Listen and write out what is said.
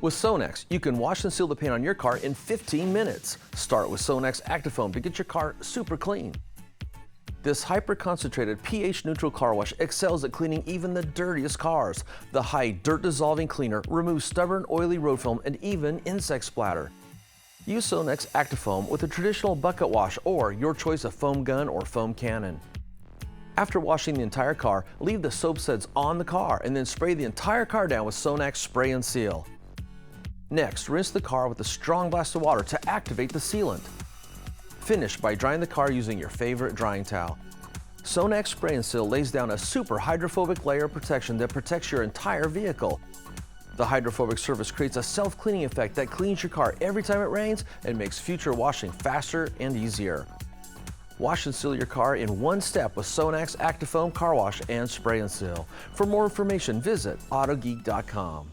With SONAX, you can wash and seal the paint on your car in 15 minutes. Start with SONAX Active Foam to get your car super clean. This hyper-concentrated pH-neutral car wash excels at cleaning even the dirtiest cars. The high dirt-dissolving cleaner removes stubborn, oily road film and even insect splatter. Use SONAX Active Foam with a traditional bucket wash or your choice of foam gun or foam cannon. After washing the entire car, leave the soap suds on the car and then spray the entire car down with SONAX Spray and Seal. Next, rinse the car with a strong blast of water to activate the sealant. Finish by drying the car using your favorite drying towel. SONAX Spray and Seal lays down a super hydrophobic layer of protection that protects your entire vehicle. The hydrophobic surface creates a self-cleaning effect that cleans your car every time it rains and makes future washing faster and easier. Wash and seal your car in one step with SONAX Active Foam Car Wash and Spray and Seal. For more information, visit Autogeek.com.